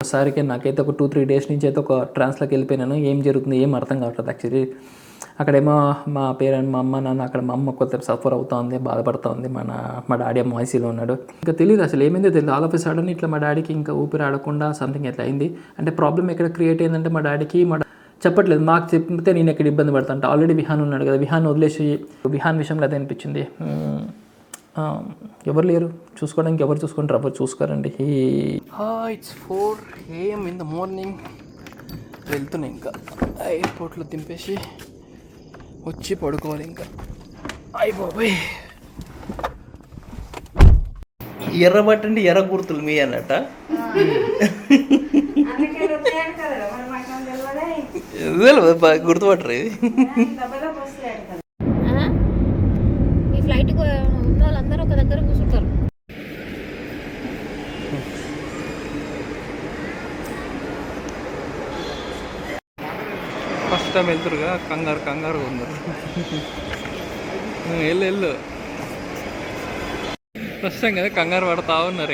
ఒకసారికి నాకైతే ఒక 2-3 డేస్ నుంచి అయితే ఒక ట్రాన్స్లోకి వెళ్ళిపోయినాను. ఏం జరుగుతుంది ఏం అర్థం కావట్లేదు యాక్చువల్లీ. అక్కడేమో మా పేరెంట్ మా అమ్మ నాన్న అక్కడ మా అమ్మ కొద్దిగా సఫర్ అవుతూ ఉంది, బాధపడుతూ ఉంది. మా డాడీ ఏమో ఐసీలో ఉన్నాడు. ఇంకా తెలియదు అసలు ఏమైందో తెలియదు. ఆల్ ఆఫ్ ఎ సడన్ ఇట్లా మా డాడీకి ఇంకా ఊపిరి ఆడకుండా సంథింగ్ ఎట్లా అయింది. అంటే ప్రాబ్లం ఎక్కడ క్రియేట్ అయిందంటే మా డాడీకి చెప్పట్లేదు. మాకు చెప్తే నేను ఎక్కడ ఇబ్బంది పడతాను. ఆల్రెడీ విహాన్ ఉన్నాడు కదా, విహాన్ వదిలేసి విహాన్ విషయంలో అదే అనిపించింది. ఎవరు లేరు చూసుకోవడానికి, ఎవరు చూసుకుంటారు, ఎవరు చూసుకోరండి. It's 4 AM in the morning. వెళ్తున్నాయి ఇంకా ఎయిర్పోర్ట్లో దింపేసి వచ్చి పడుకోవాలి ఇంకా. అయ్య బాబాయ్, ఎర్రబట్టండి ఎర్ర గుర్తులు మీ అన్నట్ట. గుర్తుపట్టరు ఇది. ఈ ఫ్లైట్ ఉన్న వాళ్ళందరూ ఒక దగ్గర కూర్చుంటారు. ఫస్ట్ టైం వెళ్తురుగా కంగారు ఉన్నారు. వెళ్ళు ఫస్ట్ టైం కదా కంగారు పడతా ఉన్నారు.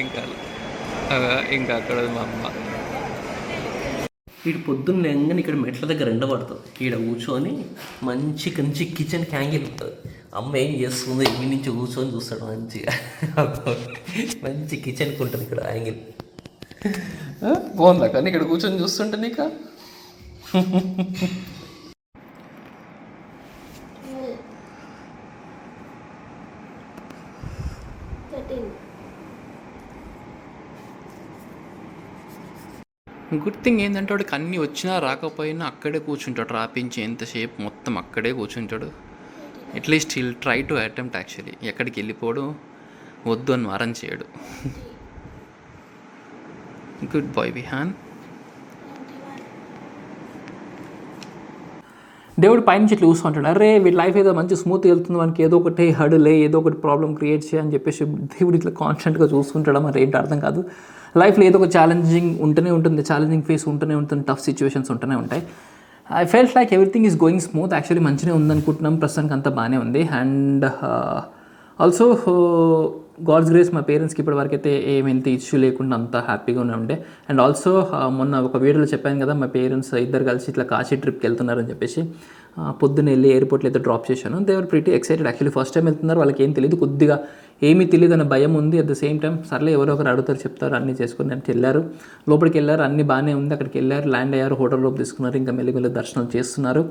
ఇంకా అక్కడ మా అమ్మ వీడు పొద్దున్న లేగానే ఇక్కడ మెట్ల దగ్గర ఎండబడుతుంది. ఈడ కూర్చొని మంచి కిచెన్ హ్యాంగిల్ ఉంటుంది. అమ్మ ఏం చేస్తుంది ఈ నుంచి కూర్చొని చూస్తాడు మంచిగా. మంచి కిచెన్కి ఉంటుంది ఇక్కడ హ్యాంగిల్. బాగుందా కానీ ఇక్కడ కూర్చొని చూస్తుంటే నీకు. గుడ్ థింగ్ ఏంటంటే వాడికి అన్నీ వచ్చినా రాకపోయినా అక్కడే కూర్చుంటాడు. రాపించి ఎంతసేపు మొత్తం అక్కడే కూర్చుంటాడు. At least he'll try to attempt actually. ఎక్కడికి వెళ్ళిపోడు, వద్దు అని వారం చేయడు. Good boy Vihaan. దేవుడు పైనుంచి ఇట్లా చూస్తుంటాడు. అరే వీడి లైఫ్ ఏదో మంచి స్మూత్గా వెళ్తుంది, మనకి ఏదో ఒకటి హడులే ఏదో ఒకటి ప్రాబ్లం క్రియేట్ చేయని చెప్పేసి దేవుడు ఇట్లా కాన్స్టెంట్గా చూస్తుంటాడు. మరి ఏంటి అర్థం కాదు. లైఫ్లో ఏదో ఒక ఛాలెంజింగ్ ఉంటూనే ఉంటుంది, ఛాలెంజింగ్ ఫేస్ ఉంటూనే ఉంటుంది, టఫ్ సిచ్యువేషన్స్ ఉంటూనే ఉంటాయి. I felt like everything is going smooth. Actually మంచిగా ఉందనుకుంటున్నాం, ప్రస్తుతానికి అంతా బాగానే ఉంది. అండ్ ఆల్సో గాడ్స్ గ్రేస్ మా పేరెంట్స్కి ఇప్పటివరకు అయితే ఏమైతే ఇష్యూ లేకుండా అంతా హ్యాపీగానే ఉండే. అండ్ ఆల్సో మొన్న ఒక వీడియోలో చెప్పాను కదా, మా పేరెంట్స్ ఇద్దరు కలిసి ఇట్లా కాశీ ట్రిప్కి వెళ్తున్నారని చెప్పేసి పొద్దున్న వెళ్ళి ఎయిర్పోర్ట్లో అయితే డ్రాప్ చేశాను. They are pretty excited. Actually first time వెళ్తున్నారు, వాళ్ళకి ఏం తెలియదు, కొద్దిగా ఏమీ తెలియదు అనే భయం ఉంది. అట్ ద సేమ్ టైం సర్లే ఎవరో ఒకరు అడుగుతారు చెప్తారు అన్నీ చేసుకుని అంటే వెళ్ళారు. లోపలికి వెళ్ళారు, అన్నీ బాగానే ఉంది. అక్కడికి వెళ్ళారు, ల్యాండ్ అయ్యారు, హోటల్ రూమ్ తీసుకున్నారు, ఇంకా మెల్లి దర్శనం చేస్తున్నారు.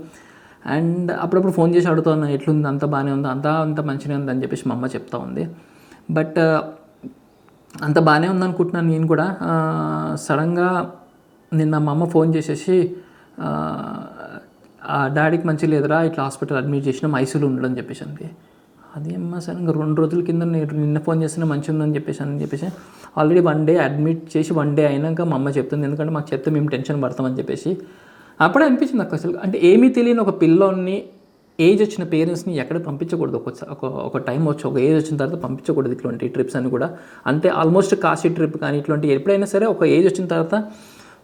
అండ్ అప్పుడప్పుడు ఫోన్ చేసి అడుగుతాను ఎట్లుంది, అంత బాగానే ఉంది, అంత మంచిగా ఉంది అని చెప్పేసి మా అమ్మ చెప్తా ఉంది. బట్ అంత బాగానే ఉందనుకుంటున్నాను నేను కూడా. సడన్గా నిన్న మా అమ్మ ఫోన్ చేసేసి డాడీకి మంచి లేదురా, ఇట్లా హాస్పిటల్ అడ్మిట్ చేసినాం, ఐసీయూలో ఉండడం చెప్పేసి అంది. అదేమ్మా సడన్గా 2 రోజుల కింద నేను నిన్న ఫోన్ చేస్తున్నా మంచిగా ఉందని చెప్పేసి ఆల్రెడీ 1 డే అడ్మిట్ చేసి 1 డే అయినాక మా అమ్మ చెప్తుంది. ఎందుకంటే మాకు చెప్తే మేము టెన్షన్ పడతామని చెప్పేసి. అప్పుడే అనిపించింది నాకు అసలు, అంటే ఏమీ తెలియని ఒక పిల్లోని, ఏజ్ వచ్చిన పేరెంట్స్ని ఎక్కడ పంపించకూడదు. ఒక టైం వచ్చి ఒక ఏజ్ వచ్చిన తర్వాత పంపించకూడదు ఇట్లాంటి ట్రిప్స్ అని కూడా. అంటే ఆల్మోస్ట్ కాశీ ట్రిప్ కానీ ఇట్లాంటి ఎప్పుడైనా సరే ఒక ఏజ్ వచ్చిన తర్వాత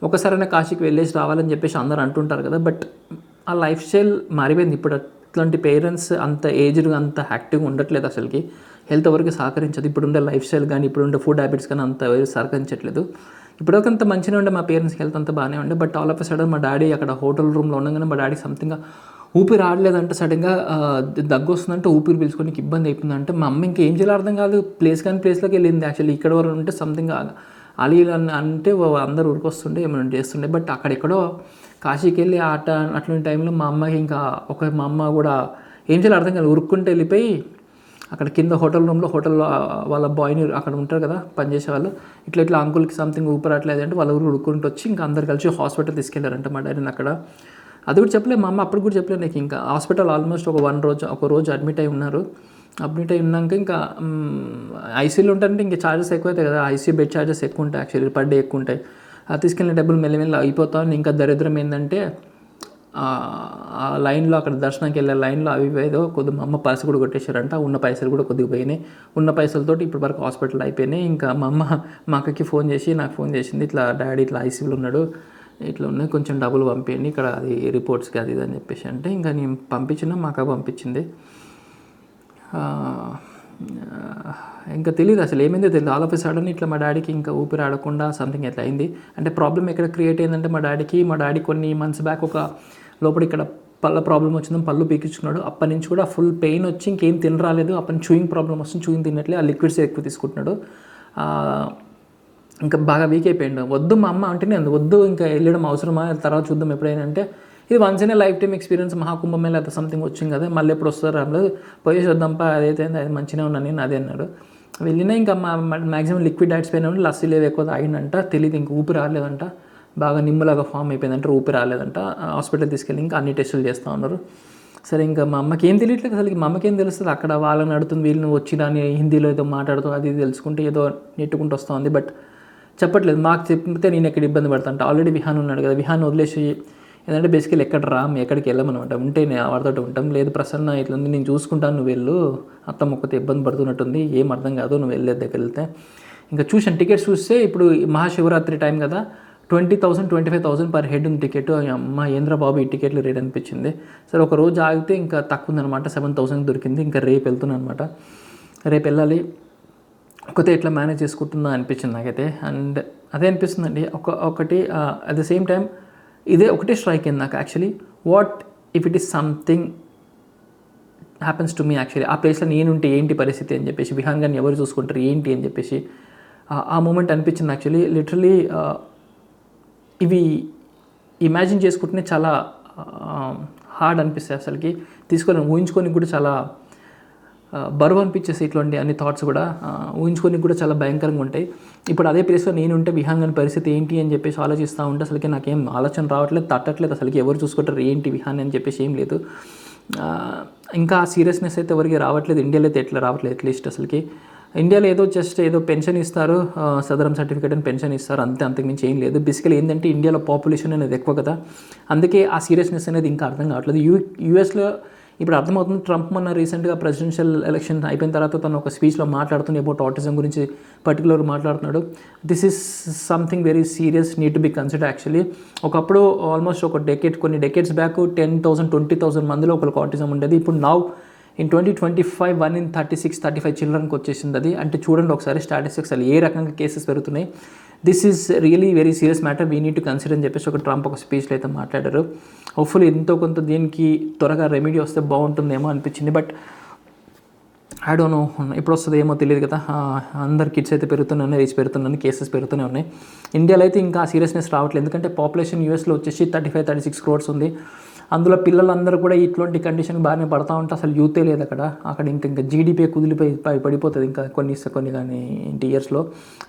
ఒకసారైనా కాశీకి వెళ్ళేసి రావాలని చెప్పేసి అందరూ అంటుంటారు కదా. బట్ ఆ లైఫ్ స్టైల్ మారిపోయింది ఇప్పుడు. ఇట్లాంటి పేరెంట్స్ అంత ఏజ్డ్గా అంత యాక్టివ్గా ఉండట్లేదు, అసలుకి హెల్త్ ఎవరికి సహకరించదు. ఇప్పుడుండే లైఫ్ స్టైల్ కానీ ఇప్పుడుండే ఫుడ్ హ్యాబిట్స్ కానీ అంత ఎవరు సహకరించట్లేదు. ఇప్పటివరకు అంత మంచిగా ఉండే మా పేరెంట్స్కి హెల్త్ అంతా బాగానే ఉండే. But all of a sudden మా డాడీ అక్కడ హోటల్ రూమ్లో ఉండగానే మా డాడీ సంథింగ్ ఊపిరి ఆడలేదంటే, సడన్గా దగ్గు వస్తుందంటే, ఊపిరి పీల్చుకోనికి ఇబ్బంది అయిపోయిందంటే మా అమ్మ ఇంకా ఏం చేయాలో అర్థం కాదు. ప్లేస్లోకి వెళ్ళింది. యాక్చువల్లీ ఇక్కడ వరకు ఉంటే సంథింగ్ అలీ అంటే అందరు ఊరికొస్తుండే ఏమైనా చేస్తుండే. బట్ అక్కడెక్కడో కాశీకి వెళ్ళి అట్లాంటి టైంలో మా అమ్మకి ఇంకా మా అమ్మ కూడా ఏం చేయాలో అర్థం కాదు. ఉరుక్కుంటే వెళ్ళిపోయి అక్కడ కింద హోటల్లో వాళ్ళ బాయ్ని అక్కడ ఉంటారు కదా పనిచేసే వాళ్ళు, ఇట్లా అంకుల్కి సంథింగ్ ఊపిరాట్లేదు అంటే వాళ్ళ ఊరు ఉడుక్కుంటూ వచ్చి ఇంకా అందరు కలిసి హాస్పిటల్ తీసుకెళ్లారంట మా డాడీని. అక్కడ అది కూడా చెప్పలేదు మా అమ్మ, అప్పుడు కూడా చెప్పలేదు నాకు. ఇంకా హాస్పిటల్ ఆల్మోస్ట్ ఒక రోజు అడ్మిట్ అయి ఉన్నారు. అడ్మిట్ అయి ఉన్నాక ఇంకా ఐసీయూలో ఉంటారంటే ఇంకా ఛార్జెస్ ఎక్కువ అవుతాయి కదా. ఐసీయూ బెడ్ ఛార్జెస్ ఎక్కువ ఉంటాయి, యాక్చువల్లీ పర్ డే ఎక్కువ ఉంటాయి. అది తీసుకెళ్ళిన డబ్బులు మెల్లమెల్ల అయిపోతాను. ఇంకా దరిద్రం ఏంటంటే ఆ లైన్లో అక్కడ దర్శనానికి వెళ్ళే లైన్లో అవి ఏదో కొద్దిగా మా అమ్మ పర్సు కూడా కొట్టేశారంట. ఉన్న పైసలు కూడా కొద్దిగా పోయినాయి. ఉన్న పైసలతోటి ఇప్పటి వరకు హాస్పిటల్ అయిపోయినాయి. ఇంకా మా అమ్మ మా అక్కకి నాకు ఫోన్ చేసింది, ఇట్లా డాడీ ఇట్లా ఐసీయూలో ఉన్నాడు, ఇట్లా ఉన్నాయి, కొంచెం డబ్బులు పంపించండి ఇక్కడ అది రిపోర్ట్స్కి అది ఇది అని చెప్పేసి అంటే ఇంకా నేను పంపించిన మా అక్క పంపించింది. ఇంకా తెలియదు అసలు ఏమైందో తెలియదు. ఆల్ ఆఫ్ ఎ సడన్ ఇట్లా మా డాడీకి ఇంకా ఊపిరి ఆడకుండా సంథింగ్ ఎట్లా అయింది. అంటే ప్రాబ్లం ఎక్కడ క్రియేట్ అయిందంటే మా డాడీ కొన్ని మంత్స్ బ్యాక్ ఒక లోపల ఇక్కడ పళ్ళ ప్రాబ్లం వచ్చిందని పళ్ళు పీకించుకున్నాడు. అప్పటి నుంచి కూడా ఫుల్ పెయిన్ వచ్చి ఇంకేం తినరాలేదు. అప్పటి చూయింగ్ ప్రాబ్లం వస్తుంది, చూయింగ్ తినట్లేదు, ఆ లిక్విడ్స్ ఎక్కువ తీసుకుంటున్నాడు. ఇంకా బాగా వీక్ అయిపోయాడు. వద్దు మా అమ్మ అంటేనే వద్దు ఇంకా వెళ్ళడం అవసరమా, తర్వాత చూద్దాం ఎప్పుడైనా అంటే ఇది once in a life time experience, Maha Kumbh Mela అయితే సంథింగ్ వచ్చింది కదా, మళ్ళీ ఎప్పుడు వస్తారు రాలేదు, పోయేసి వద్దాంపా, అదైతే అది మంచిగా ఉన్నాను నేను అదే అన్నాడు. వెళ్ళినా ఇంకా మ్యాక్సిమం లిక్విడ్ డైట్స్ పైన ఉండి లస్సీ లేదు ఎక్కువ తాగిందంట. తెలియదు ఇంక ఊపిరి రాలేదంట, బాగా నిమ్మలాగా ఫామ్ అయిపోయిందంట, ఊపిరి రాలేదంట. హాస్పిటల్ తీసుకెళ్ళి ఇంకా అన్ని టెస్టులు చేస్తూ ఉన్నారు. సరే ఇంకా మా అమ్మకి ఏం తెలియట్లేదు అసలు, మా అమ్మకి ఏం తెలుస్తుంది, అక్కడ వాళ్ళని అడుగుతుంది, వీళ్ళని వచ్చి దాన్ని హిందీలో ఏదో మాట్లాడుతూ అది ఇది తెలుసుకుంటే ఏదో నెట్టుకుంటూ వస్తూ ఉంది. బట్ చెప్పట్లేదు, మాకు చెప్తే నేను ఎక్కడ ఇబ్బంది పడతాను. ఆల్రెడీ విహాన్ ఉన్నాడు కదా, విహాన్ వదిలేసి ఏంటంటే బేసికల్ ఎక్కడ రామ్ ఎక్కడికి వెళ్ళమనమాట, ఉంటే నేను వాడితో ఉంటాం, లేదు ప్రసన్న ఇట్లా ఉంది నేను చూసుకుంటాను, నువ్వు వెళ్ళు, అత్తమ్మ ఒక్కతే ఇబ్బంది పడుతున్నట్టుంది, ఏం అర్థం కాదు, నువ్వు వెళ్ళే దగ్గర వెళ్తే. ఇంకా చూసాను టికెట్స్ చూస్తే ఇప్పుడు మహాశివరాత్రి టైం కదా, 20,000 25,000 పర్ హెడ్ ఉంది టికెట్. అమ్మ ఏంద్ర బాబు ఈ టికెట్లు రేట్ అనిపించింది. సరే ఒక రోజు ఆగితే ఇంకా తక్కువ ఉందనమాట, 7,000 దొరికింది. ఇంకా రేపు వెళ్తున్నాను అనమాట, రేపు వెళ్ళాలి. ఒకతే ఎట్లా మేనేజ్ చేసుకుంటుందా అనిపించింది నాకైతే. అండ్ అదే అనిపిస్తుందండి ఒకటి అట్ ద సేమ్ టైం ఇదే ఒకటే స్ట్రైక్ అయింది నాకు actually, what if it is something happens to me actually, ఆ ప్లేస్లో నేనుంటే ఏంటి పరిస్థితి అని చెప్పేసి, విహాన్ గారిని ఎవరు చూసుకుంటారు ఏంటి అని చెప్పేసి ఆ మూమెంట్ అనిపించింది యాక్చువల్లీ. లిటరలీ ఇవి ఇమాజిన్ చేసుకుంటేనే చాలా హార్డ్ అనిపిస్తాయి అసలుకి, తీసుకోలేము, ఊహించుకొని కూడా చాలా బరువు అనిపించేసి ఇట్లాంటి అన్ని థాట్స్ కూడా ఊహించుకొని కూడా చాలా భయంకరంగా ఉంటాయి. ఇప్పుడు అదే ప్లేస్లో నేను ఉంటే విహాన్ గారి పరిస్థితి ఏంటి అని చెప్పేసి ఆలోచిస్తూ ఉంటే అసలుకి నాకేం ఆలోచన రావట్లేదు, తట్టట్లేదు, అసలుకి ఎవరు చూసుకుంటారు ఏంటి విహాన్ అని చెప్పేసి ఏం లేదు. ఇంకా సీరియస్నెస్ అయితే ఎవరికి రావట్లేదు, ఇండియాలో అయితే ఎట్లా రావట్లేదు అట్లీస్ట్. అసలుకి ఇండియాలో ఏదో జస్ట్ ఏదో పెన్షన్ ఇస్తారు, సదరం సర్టిఫికేట్ అని పెన్షన్ ఇస్తారు, అంతకుమించి ఏం లేదు. బేసికలీ ఏంటంటే ఇండియాలో పాపులేషన్ అనేది ఎక్కువ కదా, అందుకే ఆ సీరియస్నెస్ అనేది ఇంకా అర్థం కావట్లేదు. యూఎస్లో ఇప్పుడు అర్థమవుతుంది. ట్రంప్ మొన్న రీసెంట్గా ప్రెసిడెన్షియల్ ఎలక్షన్ అయిపోయిన తర్వాత తను ఒక స్పీచ్లో మాట్లాడుతూ అబౌట్ ఆటిజం గురించి పర్టికులర్ మాట్లాడుతున్నాడు. This is something very serious, need to be consider actually. ఒకప్పుడు ఆల్మోస్ట్ కొన్ని డెకేడ్స్ బ్యాక్ 10,000 20,000 మందిలో ఒకరికి ఆటిజం ఉండేది. ఇప్పుడు నౌ ఇన్ 2025 1 in 36-35 చిల్డ్రన్కి వచ్చేసింది అది. అంటే చూడండి ఒకసారి స్టాటిస్టిక్స్ అసలు ఏ రకంగా కేసెస్ పెరుగుతున్నాయి. This is really very serious matter, we need to consider అని చెప్పేసి ట్రంప్ ఒక స్పీచ్లో అయితే మాట్లాడారు. హోప్ఫుల్లీ ఎంతో కొంత దీనికి త్వరగా రెమెడీ వస్తే బాగుంటుందేమో అనిపించింది. బట్ ఐ డోంట్ నో ఇప్పుడు వస్తుంది ఏమో తెలియదు కదా. అందరు కిడ్స్ అయితే పెరుగుతున్నాయి, రీచ్ పెరుగుతున్నాయి, కేసెస్ పెరుగుతూనే ఉన్నాయి. ఇండియాలో అయితే ఇంకా సీరియస్నెస్ రావట్లేదు, ఎందుకంటే పాపులేషన్ యూఎస్లో వచ్చేసి 35-36 crores ఉంది. అందులో పిల్లలందరూ కూడా ఇట్లాంటి కండిషన్ బాగానే పడతా ఉంటే అసలు యూతే లేదు అక్కడ ఇంకా జీడిపి కుదిలిపోయి పడిపోతుంది ఇంకా కొన్ని కానీ ఇయర్స్లో.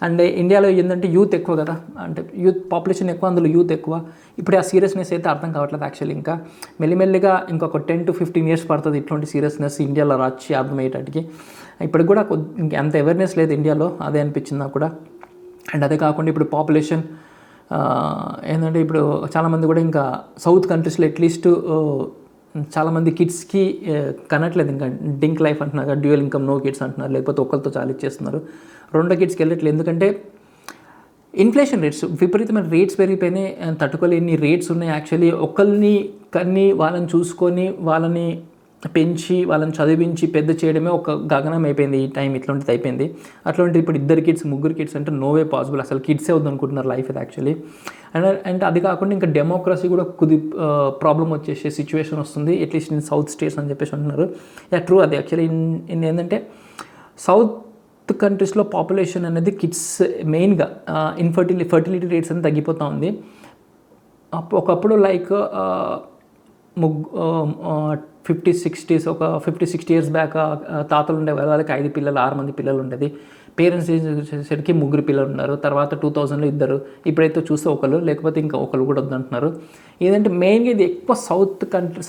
అండ్ ఇండియాలో ఏంటంటే యూత్ ఎక్కువ కదా, అంటే యూత్ పాపులేషన్ ఎక్కువ, అందులో యూత్ ఎక్కువ. ఇప్పుడు ఆ సీరియస్నెస్ అయితే అర్థం కావట్లేదు యాక్చువల్లీ. ఇంకా మెల్లిమెల్లిగా ఇంకొక 10 to 15 years పడుతుంది ఇట్లాంటి సీరియస్నెస్ ఇండియాలో వచ్చి అర్థమయ్యేటట్టుకి. ఇప్పటికి కూడా అంత అవేర్నెస్ లేదు ఇండియాలో, అదే అనిపించింది నాకు కూడా. అండ్ అదే కాకుండా ఇప్పుడు పాపులేషన్ ఏంటంటే ఇప్పుడు చాలామంది కూడా ఇంకా సౌత్ కంట్రీస్లో అట్లీస్ట్ చాలామంది కిడ్స్కి కనట్లేదు, ఇంకా డింక్ లైఫ్ అంటున్నారు, డ్యూయల్ ఇన్కమ్ నో కిడ్స్ అంటున్నారు, లేకపోతే ఒకరితో చాలా ఇచ్చేస్తున్నారు, 2 kidsకి వెళ్ళట్లేదు. ఎందుకంటే ఇన్ఫ్లేషన్ రేట్స్ విపరీతమైన రేట్స్ పెరిగిపోయినాయి, తట్టుకోలేని రేట్స్ ఉన్నాయి యాక్చువల్లీ. ఒకరిని కన్ని వాళ్ళని చూసుకొని వాళ్ళని పెంచి వాళ్ళని చదివించి పెద్ద చేయడమే ఒక గగనం అయిపోయింది ఈ టైం, ఇట్లాంటిది అయిపోయింది. అట్లాంటి ఇప్పుడు 2 kids 3 kids అంటే నోవే పాసిబుల్, అసలు కిడ్సే వద్దనుకుంటున్నారు లైఫ్ ఇది యాక్చువల్లీ. అండ్ అది కాకుండా ఇంకా డెమోక్రసీ కూడా ప్రాబ్లం వచ్చేసే సిచ్యువేషన్ వస్తుంది, అట్లీస్ట్ ఇన్ సౌత్ స్టేట్స్ అని చెప్పేసి అంటున్నారు. ట్రూ అది యాక్చువల్లీ. ఏంటంటే సౌత్ కంట్రీస్లో పాపులేషన్ అనేది కిడ్స్ మెయిన్గా ఫర్టిలిటీ రేట్స్ అనేది తగ్గిపోతూ ఉంది. ఒకప్పుడు లైక్ 50-60 years బ్యాక్ తాతలు ఉండేవారు, వాళ్ళకి 5 పిల్లలు 6 మంది పిల్లలు ఉండేది. పేరెంట్స్ వచ్చేసరికి 3 పిల్లలు ఉన్నారు. తర్వాత 2000లో 2, ఇప్పుడైతే చూస్తే ఒకరు, లేకపోతే ఇంకా ఒకరు కూడా వద్దంటున్నారు. ఏదంటే మెయిన్గా ఇది ఎక్కువ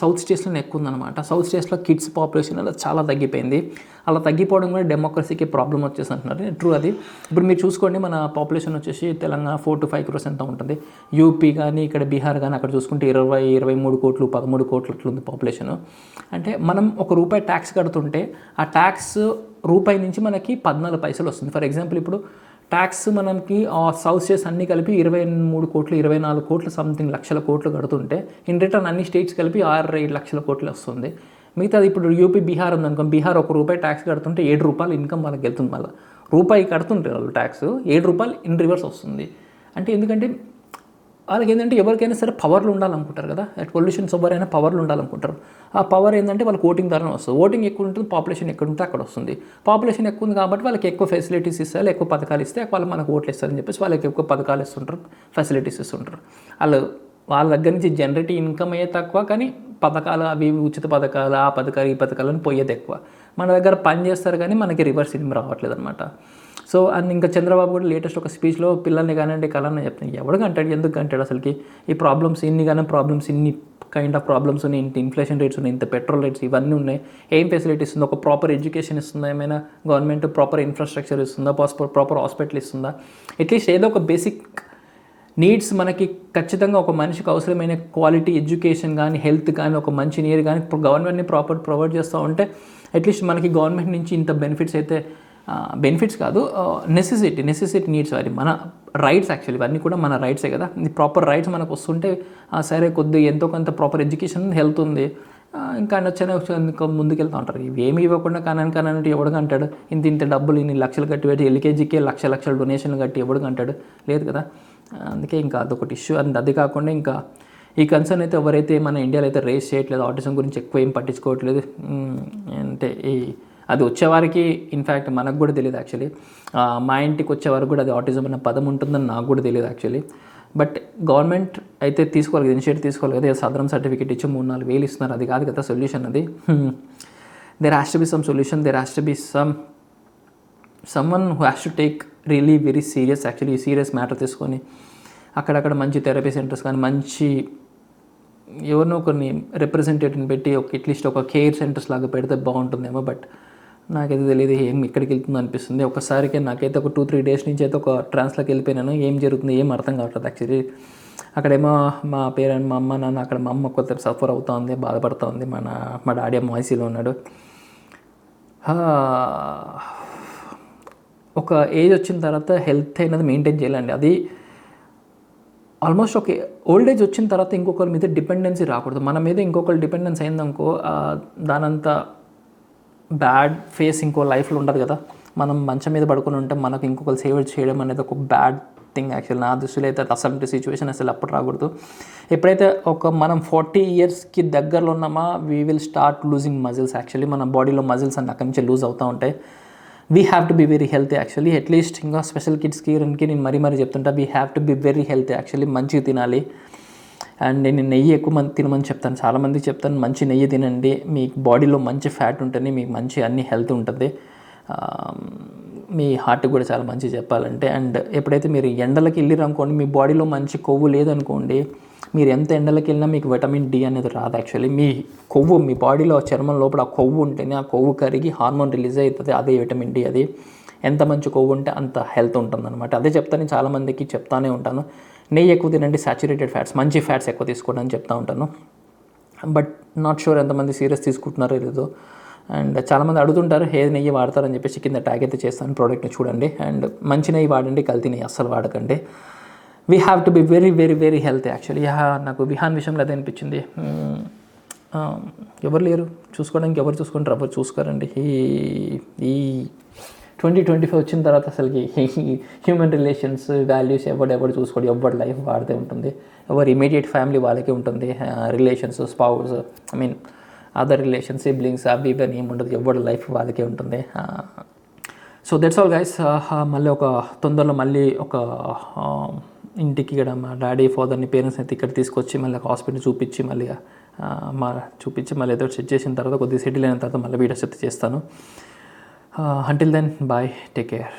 సౌత్ స్టేట్స్లోనే ఎక్కువ ఉందన్నమాట. సౌత్ స్టేట్స్లో కిడ్స్ పాపులేషన్ అలా చాలా తగ్గిపోయింది. అలా తగ్గిపోవడం కూడా డెమోక్రసీకి ప్రాబ్లం వచ్చేసి అంటున్నారు. ట్రూ అది. ఇప్పుడు మీరు చూసుకోండి, మన పాపులేషన్ వచ్చేసి తెలంగాణ 4 to 5 crores ఎంత ఉంటుంది, యూపీ కానీ ఇక్కడ బీహార్ కానీ అక్కడ చూసుకుంటే 23 కోట్లు 13 కోట్లు అట్లుంది పాపులేషన్. అంటే మనం ₹1 ట్యాక్స్ కడుతుంటే ఆ ట్యాక్స్ రూపాయి నుంచి మనకి 14 పైసలు వస్తుంది. ఫర్ ఎగ్జాంపుల్ ఇప్పుడు ట్యాక్స్ మనకి సౌత్ స్టేట్స్ అన్నీ కలిపి 23 కోట్లు 24 కోట్లు సంథింగ్ లక్షల కోట్లు కడుతుంటే ఇన్ రిటర్న్ అన్ని స్టేట్స్ కలిపి 6-7 లక్షల కోట్లు వస్తుంది. మిగతాది ఇప్పుడు యూపీ బీహార్ ఉందనుకో, బీహార్ ₹1 ట్యాక్స్ కడుతుంటే ₹7 ఇన్కమ్ వాళ్ళకి వెళ్తుంది. మళ్ళీ రూపాయి కడుతుంటారు వాళ్ళు ట్యాక్స్, ₹7 ఇన్ రివర్స్ వస్తుంది. అంటే ఎందుకంటే వాళ్ళకి ఏంటంటే ఎవరికైనా సరే పవర్లు ఉండాలనుకుంటారు కదా, పొల్యూషన్స్ ఎవరైనా పవర్లు ఉండాలనుకుంటారు. ఆ పవర్ ఏంటంటే వాళ్ళకి ఓటింగ్ ద్వారానే వస్తుంది. ఓటింగ్ ఎక్కువ ఉంటుంది, పాపులేషన్ ఎక్కువ ఉంటే అక్కడ వస్తుంది. పాపులేషన్ ఎక్కువ ఉంది కాబట్టి వాళ్ళకి ఎక్కువ ఫెసిలిటీస్ ఇస్తారు, ఎక్కువ పథకాలు ఇస్తే వాళ్ళు మనకు ఓట్లు ఇస్తారని చెప్పేసి వాళ్ళకి ఎక్కువ పథకాలు ఇస్తుంటారు, ఫెసిలిటీస్ ఇస్తుంటారు. వాళ్ళ దగ్గర నుంచి జనరేట్ ఇన్కమ్ అయ్యే తక్కువ, కానీ పథకాలు అవి ఉచిత పథకాలు, ఆ పథకాలు ఈ పథకాలను పోయేది ఎక్కువ. మన దగ్గర పని చేస్తారు కానీ మనకి రివర్స్ ఇన్కమ్ రావట్లేదు అనమాట. సో అండ్ ఇంకా చంద్రబాబు కూడా లేటెస్ట్ ఒక స్పీచ్లో పిల్లల్ని కానివ్వండి కలన్న చెప్తాను, ఎవడు అంటాడు, ఎందుకు అంటాడు అసలుకి? ఈ ప్రాబ్లమ్స్ ఇన్ని కైండ్ ఆఫ్ ప్రాబ్లమ్స్ ఉన్నాయి, ఇంత ఇన్ఫ్లేషన్ రేట్స్ ఉన్నాయి, ఇంత పెట్రోల్ రేట్స్ ఇవన్నీ ఉన్నాయి. ఏం ఫెసిలిటీ ఇస్తుందో? ఒక ప్రాపర్ ఎడ్యుకేషన్ ఇస్తుందా? ఏమైనా గవర్నమెంట్ ప్రాపర్ ఇన్ఫ్రాస్ట్రక్చర్ ఇస్తుందా? ప్రాపర్ హాస్పిటల్ ఇస్తుందా? అట్లీస్ట్ ఏదో ఒక బేసిక్ నీడ్స్ మనకి ఖచ్చితంగా ఒక మనిషికి అవసరమైన క్వాలిటీ ఎడ్యుకేషన్ కానీ, హెల్త్ కానీ, ఒక మంచి నీరు కానీ గవర్నమెంట్ని ప్రాపర్ ప్రొవైడ్ చేస్తూ ఉంటే అట్లీస్ట్ మనకి గవర్నమెంట్ నుంచి ఇంత బెనిఫిట్స్ అయితే, బెనిఫిట్స్ కాదు, నెసెసిటీ నీడ్స్, అది మన రైట్స్. యాక్చువల్లీ ఇవన్నీ కూడా మన రైట్సే కదా. ప్రాపర్ రైట్స్ మనకు వస్తుంటే సరే కొద్దిగా ఎంతో కొంత ప్రాపర్ ఎడ్యుకేషన్, హెల్త్ ఉంది, ఇంకా ఇంకా ముందుకెళ్తూ ఉంటారు. ఇవేమి ఇవ్వకుండా కానంటే ఎవడు అంటాడు? ఇంత డబ్బులు ఇన్ని లక్షలు కట్టి పెట్టి ఎల్కేజీకే లక్షల డొనేషన్లు కట్టి ఎవడు అంటాడు? లేదు కదా. అందుకే ఇంకా అదొకటి ఇష్యూ. అండ్ అది కాకుండా ఇంకా ఈ కన్సర్న్ అయితే ఎవరైతే మన ఇండియాలో అయితే రేస్ చేయట్లేదు, ఆటిజం గురించి ఎక్కువ ఏం పట్టించుకోవట్లేదు. అంటే అది వచ్చేవారికి ఇన్ఫ్యాక్ట్ మనకు కూడా తెలియదు యాక్చువల్లీ. మా ఇంటికి వచ్చేవారికి కూడా అది ఆటిజం అన్న పదం ఉంటుందని నాకు కూడా తెలియదు యాక్చువల్లీ. బట్ గవర్నమెంట్ అయితే తీసుకోవాలి కదా, ఇనిషియేటివ్ తీసుకోవాలి కదా. సదరం సర్టిఫికేట్ ఇచ్చి 3-4 వేలు ఇస్తున్నారు, అది కాదు కదా సొల్యూషన్. అది there has to be some solution, there has to be someone who has to take really very serious actually. ఈ సీరియస్ మ్యాటర్ తీసుకొని అక్కడక్కడ మంచి థెరపీ సెంటర్స్ కానీ, మంచి ఎవరినో కొన్ని రిప్రజెంటేటివ్ని పెట్టి అట్లీస్ట్ ఒక కేర్ సెంటర్స్ లాగా పెడితే బాగుంటుందేమో. బట్ నాకైతే తెలియదు ఏం ఎక్కడికి వెళ్తుందో అనిపిస్తుంది. ఒకసారికి నాకైతే ఒక 2-3 డేస్ నుంచి అయితే ఒక ట్రాన్స్లోకి వెళ్ళిపోయినాను. ఏం జరుగుతుంది ఏం అర్థం కావట్లేదు యాక్చువల్లీ. అక్కడేమో మా పేరెంట్, మా అమ్మ నాన్న, అక్కడ మా అమ్మ కొత్త సఫర్ అవుతూ ఉంది, బాధపడుతూ ఉంది. మా డాడీ అమ్మ ఐసీలో ఉన్నాడు. ఒక ఏజ్ వచ్చిన తర్వాత హెల్త్ అయినది మెయింటైన్ చేయాలండి. అది ఆల్మోస్ట్ ఒక ఓల్డ్ ఏజ్ వచ్చిన తర్వాత ఇంకొకరి మీద డిపెండెన్సీ రాకూడదు. మన మీద ఇంకొకరు డిపెండెన్స్ అయిందనుకో, దానంత బ్యాడ్ ఫేస్ ఇంకో లైఫ్లో ఉండదు కదా. మనం మంచం మీద పడుకుని ఉంటే మనకు ఇంకొకరు సేవ్ చేయడం అనేది ఒక బ్యాడ్ థింగ్ యాక్చువల్. నా దృష్టిలో అయితే అసలు సిచ్యువేషన్ అసలు అప్పుడు రాకూడదు. ఎప్పుడైతే మనం 40 ఇయర్స్కి దగ్గరలో ఉన్నామా, we will start losing muscles actually. మన బాడీలో మజిల్స్ అన్ని అక్కడి నుంచి లూజ్ అవుతూ ఉంటాయి. We have to be very healthy actually. At least ఇంకా స్పెషల్ కిడ్స్కి నేను మరీ చెప్తుంటా, we have to be very healthy actually. మంచిగా తినాలి. అండ్ నేను నెయ్యి ఎక్కువ తినమని చెప్తాను, చాలామందికి చెప్తాను, మంచి నెయ్యి తినండి. మీ బాడీలో మంచి ఫ్యాట్ ఉంటుంది, మీకు మంచి అన్ని హెల్త్ ఉంటుంది, మీ హార్ట్కి కూడా చాలా మంచి చెప్పాలంటే. అండ్ ఎప్పుడైతే మీరు ఎండలకి వెళ్ళిరు అనుకోండి, మీ బాడీలో మంచి కొవ్వు లేదనుకోండి, మీరు ఎంత ఎండలకి వెళ్ళినా మీకు విటమిన్ డి అనేది రాదు యాక్చువల్లీ. మీ కొవ్వు, మీ బాడీలో చర్మం లోపల ఆ కొవ్వు ఉంటేనే ఆ కొవ్వు కరిగి హార్మోన్ రిలీజ్ అవుతుంది, అదే విటమిన్ డి. అది ఎంత మంచి కొవ్వు ఉంటే అంత హెల్త్ ఉంటుందన్నమాట. అదే చెప్తాను, చాలామందికి చెప్తానే ఉంటాను, నెయ్యి ఎక్కువ తినండి, సాచురేటెడ్ ఫ్యాట్స్, మంచి ఫ్యాట్స్ ఎక్కువ తీసుకోండి అని చెప్తా ఉంటాను. బట్ నాట్ షూర్ ఎంతమంది సీరియస్ తీసుకుంటున్నారో లేదో. అండ్ చాలామంది అడుగుతుంటారు నెయ్యి వాడతారని చెప్పేసి, కింద ట్యాగ్ అయితే చేస్తాను, ప్రోడక్ట్ని చూడండి. అండ్ మంచి నెయ్యి వాడండి, కల్తీ నెయ్యి అస్సలు వాడకండి. We have to be very very very healthy actually. నాకు విహాన్ విషయంలో అదే అనిపించింది. ఎవరు లేరు చూసుకోవడానికి, ఎవరు చూసుకుంటారు, ఎవరు చూసుకోరండి. ఈ 2025 వచ్చిన తర్వాత అసలుకి హ్యూమన్ రిలేషన్స్ వాల్యూస్ ఎవడు చూసుకోండి, ఎవరి లైఫ్ వాడితే ఉంటుంది, ఎవరి ఇమీడియట్ ఫ్యామిలీ వాళ్ళకే ఉంటుంది. Relations, spouse, other relations, siblings అవి ఇవన్నీ ఏముంటుంది, ఎవరి లైఫ్ వాళ్ళకే ఉంటుంది. So that's all guys. మళ్ళీ తొందరలో మళ్ళీ ఒక ఇంటికి ఇక్కడ మా డాడీ ఫాదర్ని పేరెంట్స్ అయితే ఇక్కడ తీసుకొచ్చి మళ్ళీ హాస్పిటల్ చూపించి మళ్ళీ ఏదో సెట్ చేసిన తర్వాత కొద్దిగా సెటిల్ అయిన తర్వాత మళ్ళీ వీడియోస్ అయితే చేస్తాను. Until then, bye, take care.